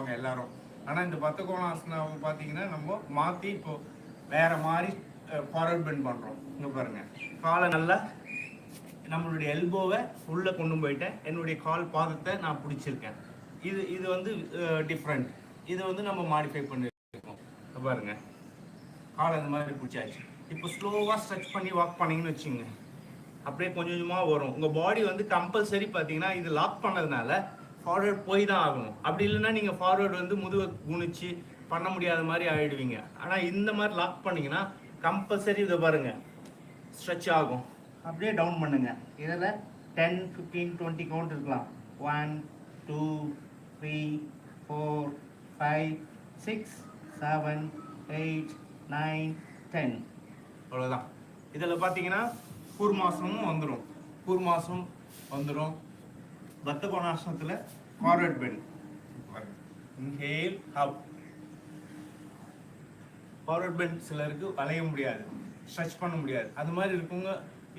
பண்ணுவாங்க எல்லாரும். ஆனால் இந்த பத்த கோணாசனாவை பார்த்தீங்கன்னா நம்ம மாற்றி இப்போ வேற மாதிரி ஃபார்வர்ட் பெண்ட் பண்ணுறோம். இங்கே பாருங்கள், காலை நல்லா நம்மளுடைய எல்போவை உள்ளே கொண்டு போயிட்டேன், என்னுடைய கால் பாதத்தை நான் பிடிச்சிருக்கேன். இது வந்து டிஃப்ரெண்ட். இதை வந்து நம்ம மாடிஃபை பண்ணிருக்கோம். பாருங்க, காலை இந்த மாதிரி பிடிச்சாச்சு. இப்போ ஸ்லோவாக ஸ்ட்ரெச் பண்ணி வாக் பண்ணிங்கன்னு வச்சுங்க, அப்படியே கொஞ்சம் கொஞ்சமாக வரும். உங்கள் பாடி வந்து கம்பல்சரி பார்த்தீங்கன்னா இது லாக் பண்ணதுனால ஃபார்வர்ட் போய் தான் ஆகணும். அப்படி இல்லைன்னா நீங்கள் ஃபார்வர்டு வந்து முதுவை குனிச்சு பண்ண முடியாத மாதிரி ஆகிடுவீங்க. ஆனால் இந்த மாதிரி லாக் பண்ணிங்கன்னா கம்பல்சரி இதை பாருங்கள் ஸ்ட்ரெச் ஆகும். அப்படியே டவுன் பண்ணுங்க. இதில் 10, 15, 20 கவுண்ட் இருக்கலாம். 1, 2, 3, 4, 5, 6, 7, 8, 9, 10. அவ்வளோதான். இதில் பார்த்தீங்கன்னா கூர்மாசனமும் வந்துடும். கூர்மாசனம் வந்துடும். பத்த கோணாசனத்தில் forward bend. Inhale up. Forward bend சிலருக்கு வளைய முடியாது, ஸ்ட்ரெச் பண்ண முடியாது. அது மாதிரி இருக்குங்க.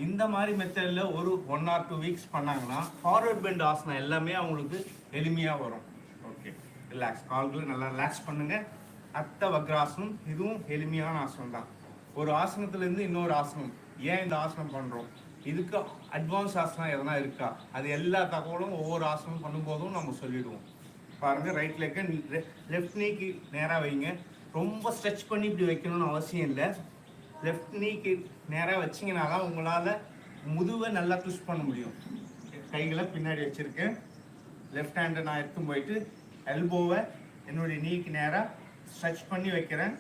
இந்த மாதிரி மெத்தடில் ஒரு 1 or 2 வீக்ஸ் பண்ணாங்கன்னா ஃபார்வர்ட் பெண்ட் ஆசனம் எல்லாமே அவங்களுக்கு எளிமையாக வரும். Okay, relax. கால்களை நல்லா ரிலாக்ஸ் பண்ணுங்கள். அர்த்த வக்ராசனம் இதுவும் எளிமையான ஆசனம் தான். ஒரு ஆசனத்துலேருந்து இன்னொரு ஆசனம். ஏன் இந்த ஆசனம் பண்ணுறோம், இதுக்கு அட்வான்ஸ் ஆசனம் எதனா இருக்கா, அது எல்லா தகவலும் ஒவ்வொரு ஆசனம் பண்ணும்போதும் நம்ம சொல்லிடுவோம். பாருங்கள், ரைட் லெக்கை லெஃப்ட் நீக்கு நேராக வைங்க. ரொம்ப ஸ்ட்ரெச் பண்ணி இப்படி வைக்கணும்னு அவசியம் இல்லை. லெஃப்ட் நீக்கு நேராக வச்சிங்கன்னா தான் உங்களால் முதுவை நல்லா ட்விஸ்ட் பண்ண முடியும். கைகளை பின்னாடி வச்சுருக்கேன். லெஃப்ட் ஹேண்டை நான் எடுத்து போயிட்டு எல்போவை என்னுடைய நீக்கு நேராக ஸ்ட்ரெச் பண்ணி வைக்கிறேன்.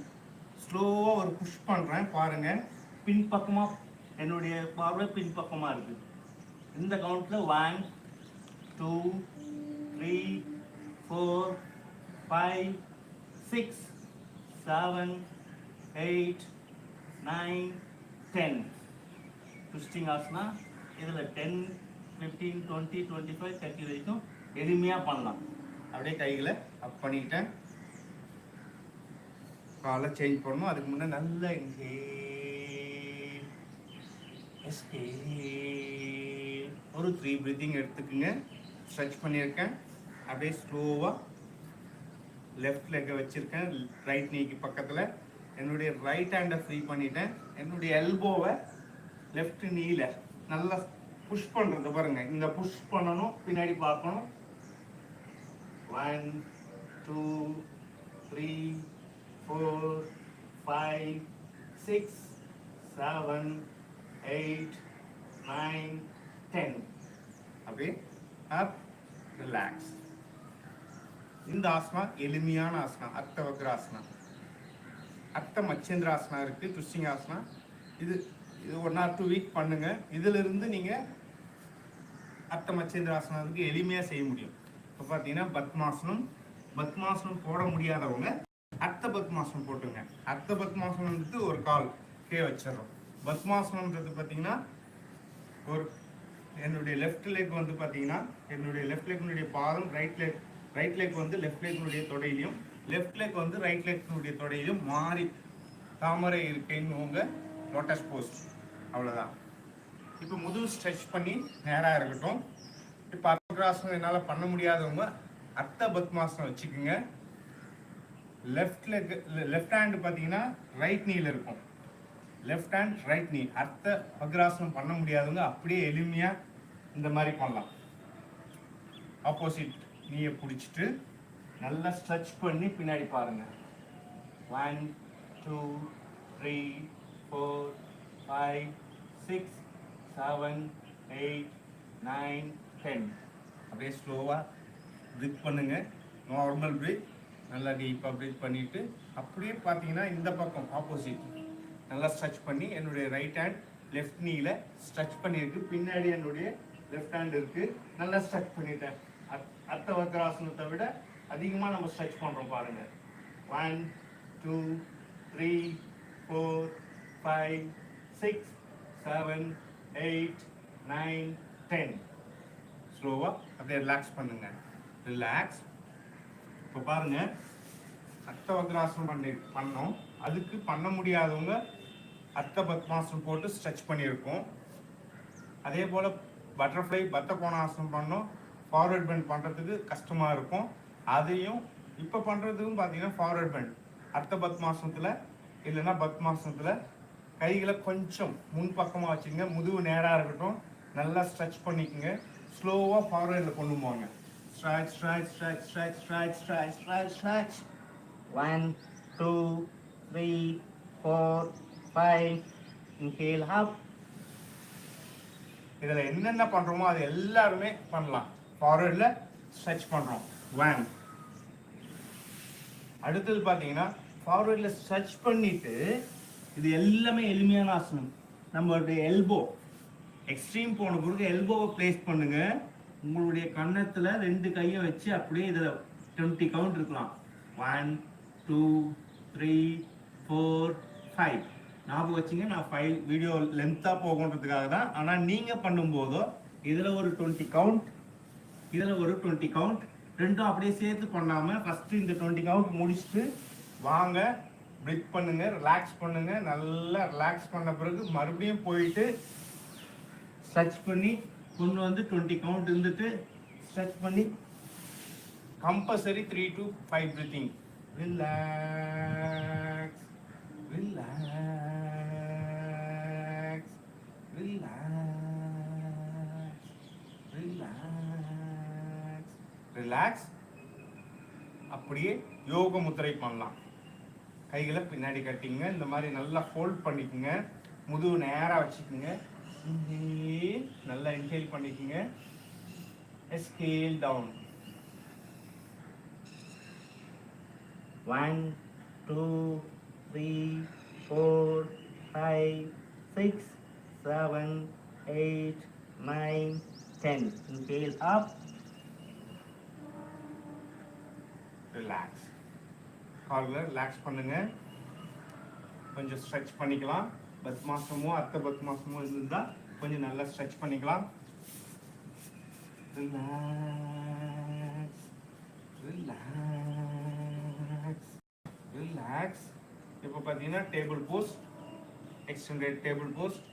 ஸ்லோவாக ஒரு புஷ் பண்ணுறேன். பாருங்கள், பின்பக்கமாக என்னுடைய பார்வை பின்பக்கமாக இருக்குது. இந்த கவுண்டில் 1, 2, 3, 4, 5, 6, 7, 8, 9, 10. ட்விஸ்டிங் ஆசனா இதில் 10, 15, 20, 25, 30 வரைக்கும் எளிமையாக பண்ணலாம். அப்படியே கைகளை அப் பண்ணிக்கிட்டேன். காலை சேஞ்ச் பண்ணணும். அதுக்கு முன்னே நல்ல ஒரு 3 பிரீத்திங் எடுத்துக்குங்க. ஸ்ட்ரெச் பண்ணியிருக்கேன். அப்படியே ஸ்லோவாக லெஃப்ட் லெக்கை வச்சுருக்கேன். ரைட் நீக்கு பக்கத்தில் என்னுடைய ரைட் ஹேண்டை ஃப்ரீ பண்ணிட்டேன். என்னுடைய எல்போவை லெஃப்ட் நீல நல்லா புஷ் பண்ணுறது பாருங்கள். இந்த புஷ் பண்ணணும், பின்னாடி பார்க்கணும். 1, 2, 3, 4, 5, 6, 7, 8, 9, 10. அப்படியே அப், ரிலாக்ஸ். இந்த ஆசனா எளிமையான ஆசனா, அர்த்த வக்ராசனா. அர்த்த மச்சேந்திராசனா இருக்கு, ட்விஸ்டிங் ஆசனா. இது 1 or 2 வீக் பண்ணுங்க. இதிலிருந்து நீங்கள் அர்த்த மச்சேந்திராசனத்துக்கு எளிமையாக செய்ய முடியும். இப்போ பார்த்தீங்கன்னா பத்மாசனம் போட முடியாதவங்க அர்த்த பத்மாசனம் போட்டுங்க. அர்த்த பத்மாசனம் வந்துட்டு ஒரு கால் கீழே வச்சிடறோம். பத்மாசனம்ன்றது பார்த்தீங்கன்னா ஒரு என்னுடைய லெஃப்ட் லெக் வந்து பார்த்தீங்கன்னா என்னுடைய லெஃப்ட் லெக்னுடைய பாதம் ரைட் லெக் வந்து லெஃப்ட் லெக்னுடைய தொடையிலையும், லெஃப்ட் லெக் வந்து ரைட் லெக்னுடைய தொடையிலையும் மாறி தாமரை இருக்கைன்னு லோட்டஸ் போஸ்ட். அவ்வளோதான். இப்போ முதுகு ஸ்ட்ரெச் பண்ணி நேராக இருக்கட்டும். இப்போ அர்த்தகிராசனம் என்னால் பண்ண முடியாதவங்க அர்த்த பத்மாசனம் வச்சுக்கோங்க. லெஃப்ட் ஹேண்டு பார்த்தீங்கன்னா ரைட் நீல இருக்கும். லெஃப்ட் ஹேண்ட் ரைட் நீ. அர்த்த வக்ராசனம் பண்ண முடியாதவங்க அப்படியே எளிமையாக இந்த மாதிரி பண்ணலாம். ஆப்போசிட் நீயை பிடிச்சிட்டு நல்லா ஸ்ட்ரெச் பண்ணி பின்னாடி பாருங்க. 1, 2, 3, 4, 5, 6, 7, 8, 9, 10. அப்படியே ஸ்லோவாக ப்ரீத் பண்ணுங்க. Normal breathe. நல்லா டீப்பாக ப்ரீத் பண்ணிட்டு அப்படியே பார்த்தீங்கன்னா இந்த பக்கம் ஆப்போசிட் நல்லா ஸ்ட்ரெச் பண்ணி என்னுடைய ரைட் ஹேண்ட் லெஃப்ட் நீல ஸ்ட்ரெச் பண்ணியிருக்கு. பின்னாடி என்னுடைய லெஃப்ட் ஹேண்ட் இருக்கு. நல்லா ஸ்ட்ரெச் பண்ணிட்டேன். அர்த்த வக்ராசனத்தை விட அதிகமாக நம்ம ஸ்ட்ரெச் பண்ணுறோம் பாருங்க. 1, 2, 3, 4, 5, 6, 7, 8, 9, 10. ஸ்லோவாக அப்படியே ரிலாக்ஸ் பண்ணுங்க. ரிலாக்ஸ். இப்போ பாருங்க, அர்த்த வக்ராசனம் பண்ணோம். அதுக்கு பண்ண முடியாதவங்க அர்த்த பத்மாசனம் போட்டு ஸ்ட்ரெச் பண்ணியிருக்கோம். அதே போல் பட்டர்ஃப்ளை பத்த கோணாசனம் பண்ணோம். ஃபார்வர்ட் பெண்ட் பண்ணுறதுக்கு கஷ்டமாக இருக்கும். அதையும் இப்போ பண்ணுறதுக்கும் பார்த்தீங்கன்னா ஃபார்வர்ட் பெண்ட். அர்த்த பத்மாசனத்தில் இல்லைன்னா பத்மாசனத்தில் கைகளை கொஞ்சம் முன்பக்கமாக வச்சுங்க. முதுகு நேராக இருக்கட்டும். நல்லா ஸ்ட்ரெச் பண்ணிக்கோங்க. ஸ்லோவாக ஃபார்வர்டில் கொண்டு போவாங்க. Stretch stretch stretch stretch stretch stretch stretch stretch. 1 2 3 4 5. Inhale அப். இதில் என்னென்ன பண்ணுறோமோ அது எல்லாருமே பண்ணலாம். ஃபார்வர்டில் ஸ்ட்ரெச் பண்ணுறோம். 1. அடுத்தது பார்த்தீங்கன்னா ஃபார்வர்டில் ஸ்ட்ரெச் பண்ணிட்டு இது எல்லாமே எளிமையான ஆசனம். நம்மளுடைய எல்போ எக்ஸ்ட்ரீம் போன பிறகு எல்போவை பிளேஸ் பண்ணுங்க. உங்களுடைய கன்னத்தில் 2 கையை வச்சு அப்படியே இதில் 20 கவுண்ட் இருக்கலாம். 1 2 3 4 5. ஞாபகம் வச்சுங்க. நான் 5 வீடியோ லென்த்தாக போகுன்றதுக்காக தான். ஆனால் நீங்கள் பண்ணும்போதோ இதில் ஒரு 20 கவுண்ட், இதில் ஒரு 20 கவுண்ட், ரெண்டும் அப்படியே சேர்த்து பண்ணாமல் ஃபஸ்ட்டு இந்த 20 கவுண்ட் முடிச்சுட்டு வாங்க. ப்ரீத் பண்ணுங்க, ரிலாக்ஸ் பண்ணுங்க. நல்லா ரிலாக்ஸ் பண்ண பிறகு மறுபடியும் போயிட்டு ஸ்ட்ரெச் பண்ணி கொண்டு வந்து 20 கவுண்ட் இருந்துட்டு ஸ்ட்ரெச் பண்ணி compulsory 3 to 5 breathing. Relax relax relax relax relax. அப்படியே யோக முத்திரை பண்ணலாம். கைகளை பின்னாடி கட்டிங்க. இந்த மாதிரி நல்லா ஃபோல்ட் பண்ணிக்கோங்க. முதுகு நேராக வச்சுக்கோங்க. இன்ஹேல், நல்லா இன்ஹேல் பண்ணிக்கோங்க. Exhale down. 1 2 3 4 5 6 7 8 9 10. Inhale up. Relax. கால்களை ரிலாக்ஸ் பண்ணுங்க. கொஞ்சம் ஸ்ட்ரெச் பண்ணிக்கலாம். பத்மாசனமோ அர்த்த பத்மாசனமோ இருந்தால் கொஞ்சம் நல்லா ஸ்ட்ரெச் பண்ணிக்கலாம். Relax relax relax. இப்போ பார்த்தீங்கன்னா table post, extended table post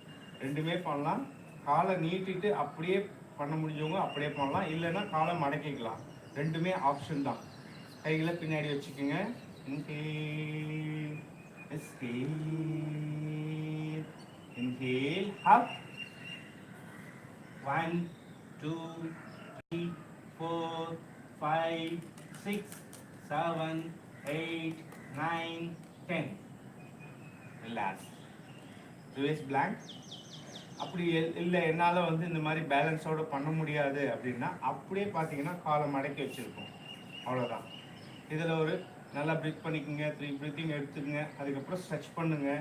ரெண்டுமே பண்ணலாம். காலை நீட்டிட்டு அப்படியே பண்ண முடிஞ்சவங்க அப்படியே பண்ணலாம். இல்லைன்னா காலை மடக்கிக்கலாம். ரெண்டுமே ஆப்ஷன் தான். கைகளை பின்னாடி வச்சுக்கோங்க. Inhale, exhale, inhale, up. 1 2 3 4 5 6 7 8 9 10. Relax. Release blank. அப்படி இல்லை என்னால் வந்து இந்த மாதிரி பேலன்ஸோடு பண்ண முடியாது அப்படின்னா அப்படியே பார்த்தீங்கன்னா காலை மடக்கி வச்சுருக்கோம். அவ்வளோதான். இதில் ஒரு நல்லா ப்ரீத் பண்ணிக்கோங்க. 3 ப்ரீத்திங் எடுத்துக்கங்க. அதுக்கப்புறம் ஸ்ட்ரெச் பண்ணுங்கள்.